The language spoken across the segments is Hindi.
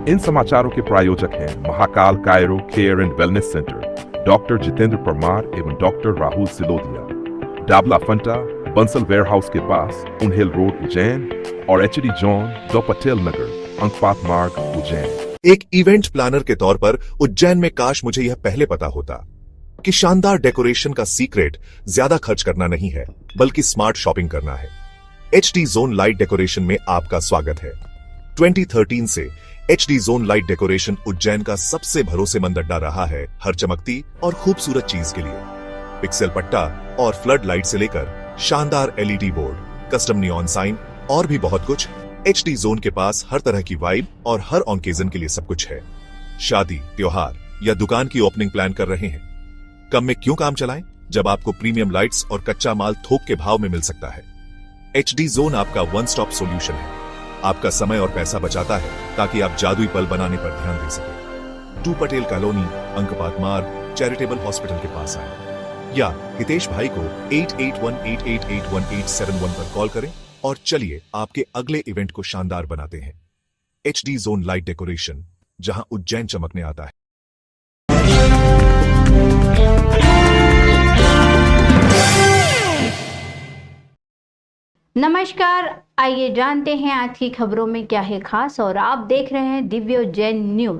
इन समाचारों के प्रायोजक हैं Mahakal chiro care and wellness centre, doctor Jitendra Parmar एवं डॉक्टर राहुल सिलोदिया, डाबला फंटा, बंसल वेयर हाउस के पास, उनहिल रोड उज्जैन और HD John, the Patel Nagar, Ankpat Marg Ujjain. एक इवेंट प्लानर के तौर पर उज्जैन में काश मुझे यह पहले पता होता कि शानदार डेकोरेशन का सीक्रेट ज्यादा खर्च करना नहीं है, बल्कि स्मार्ट शॉपिंग करना है। HD जोन लाइट डेकोरेशन में आपका स्वागत है। 2013 से HD zone light decoration Ujjain का सबसे भरोसेमंद अड्डा रहा है हर चमकती और खूबसूरत चीज के लिए। पिक्सल पट्टा और फ्लड लाइट से लेकर शानदार LED बोर्ड, कस्टम नियॉन साइन और भी बहुत कुछ, HD जोन के पास हर तरह की वाइब और हर ऑकेजन के लिए सब कुछ है। शादी, त्योहार या दुकान की ओपनिंग प्लान कर रहे हैं? कम में क्यों काम चलाएं जब आपको प्रीमियम लाइट्स और कच्चा माल थोक के भाव में मिल सकता है। HD जोन आपका वन स्टॉप सॉल्यूशन है। आपका समय और पैसा बचाता है ताकि आप जादुई पल बनाने पर ध्यान दे सकें। 2 पटेल कॉलोनी, अंकपात मार्ग, चैरिटेबल हॉस्पिटल के पास आए या हितेश भाई को 8818881871 पर कॉल करें और चलिए आपके अगले इवेंट को शानदार बनाते हैं। HD जोन लाइट डेकोरेशन, जहां उज्जैन चमकने आता है। नमस्कार, आइए जानते हैं आज की खबरों में क्या है खास और आप देख रहे हैं दिव्य उज्जैन न्यूज।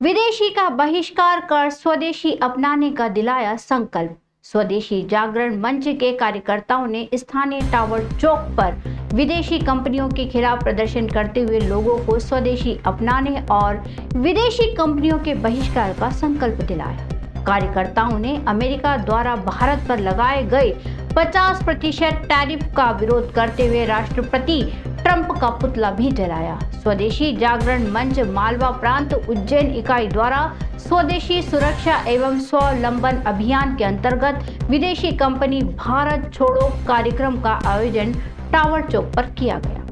विदेशी का बहिष्कार कर स्वदेशी अपनाने का दिलाया संकल्प। स्वदेशी जागरण मंच के कार्यकर्ताओं ने स्थानीय टावर चौक पर विदेशी कंपनियों के खिलाफ प्रदर्शन करते हुए लोगों को स्वदेशी अपनाने और विदेशी कंपनियों के बहिष्कार का संकल्प दिलाया। कार्यकर्ताओं ने अमेरिका द्वारा भारत पर लगाए गए 50% टैरिफ का विरोध करते हुए राष्ट्रपति ट्रंप का पुतला भी जलाया। स्वदेशी जागरण मंच मालवा प्रांत उज्जैन इकाई द्वारा स्वदेशी सुरक्षा एवं स्वावलंबन अभियान के अंतर्गत विदेशी कंपनी भारत छोड़ो कार्यक्रम का आयोजन टावर चौक पर किया गया।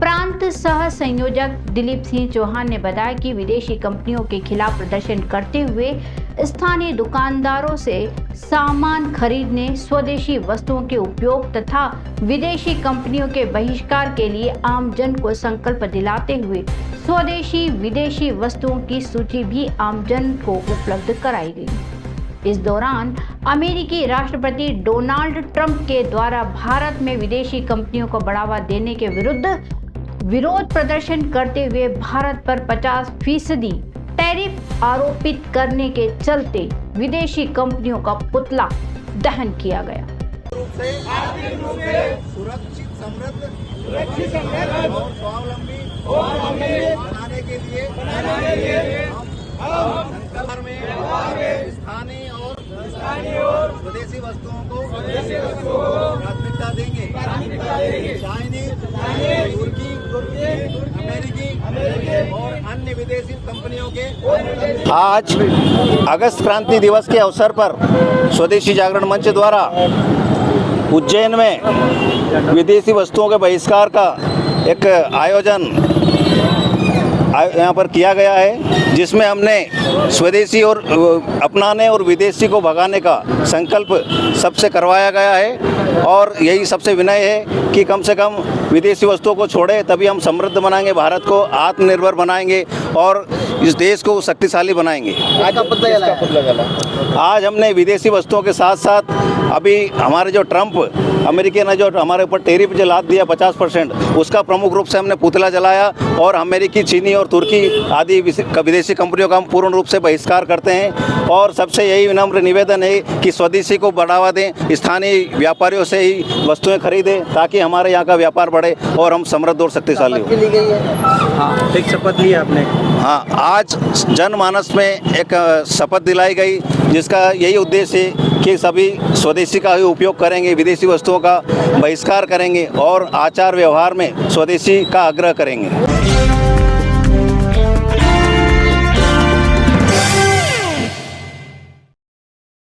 प्रांत सह संयोजक दिलीप सिंह चौहान ने बताया कि विदेशी कंपनियों के खिलाफ प्रदर्शन करते हुए स्थानीय दुकानदारों से सामान खरीदने, स्वदेशी वस्तुओं के उपयोग तथा विदेशी कंपनियों के बहिष्कार के लिए आम जन को संकल्प दिलाते हुए स्वदेशी विदेशी वस्तुओं की सूची भी आम जन को उपलब्ध कराई गई। इस दौरान अमेरिकी राष्ट्रपति डोनाल्ड ट्रंप के द्वारा भारत में विदेशी कंपनियों को बढ़ावा देने के विरुद्ध विरोध प्रदर्शन करते हुए भारत पर 50% टैरिफ आरोपित करने के चलते विदेशी कंपनियों का पुतला दहन किया गया। आर्थिक रूप से सुरक्षित, समृद्ध और स्वावलंबी बनाने के लिए हम संकल्प में स्थानीय और स्वदेशी वस्तुओं को प्राथमिकता देंगे। चाइनीज, तुर्की, अमेरिकी और अन्य विदेशी कंपनियों के। आज अगस्त क्रांति दिवस के अवसर पर स्वदेशी जागरण मंच द्वारा उज्जैन में विदेशी वस्तुओं के बहिष्कार का एक आयोजन यहाँ पर किया गया है, जिसमें हमने स्वदेशी और अपनाने और विदेशी को भगाने का संकल्प सबसे करवाया गया है। और यही सबसे विनय है कि कम से कम विदेशी वस्तुओं को छोड़े, तभी हम समृद्ध बनाएंगे, भारत को आत्मनिर्भर बनाएंगे और इस देश को शक्तिशाली बनाएंगे। आज हमने विदेशी वस्तुओं के साथ साथ अभी हमारे जो ट्रंप अमेरिका ने जो हमारे ऊपर टैरिफ जो लाद दिया 50%, उसका प्रमुख रूप से हमने पुतला जलाया और अमेरिकी, चीनी और तुर्की आदि विदेशी कंपनियों का हम पूर्ण रूप से बहिष्कार करते हैं। और सबसे यही विनम्र निवेदन है कि स्वदेशी को बढ़ावा दें, स्थानीय व्यापारियों से ही वस्तुएं खरीदें ताकि हमारे यहाँ का व्यापार बढ़े और हम समृद्ध और शक्तिशाली हो। हाँ, एक शपथ ली आपने? हाँ, आज जनमानस में एक शपथ दिलाई गई, जिसका यही उद्देश्य है कि सभी स्वदेशी का ही उपयोग करेंगे, विदेशी वस्तुओं का बहिष्कार करेंगे और आचार व्यवहार में स्वदेशी का आग्रह करेंगे।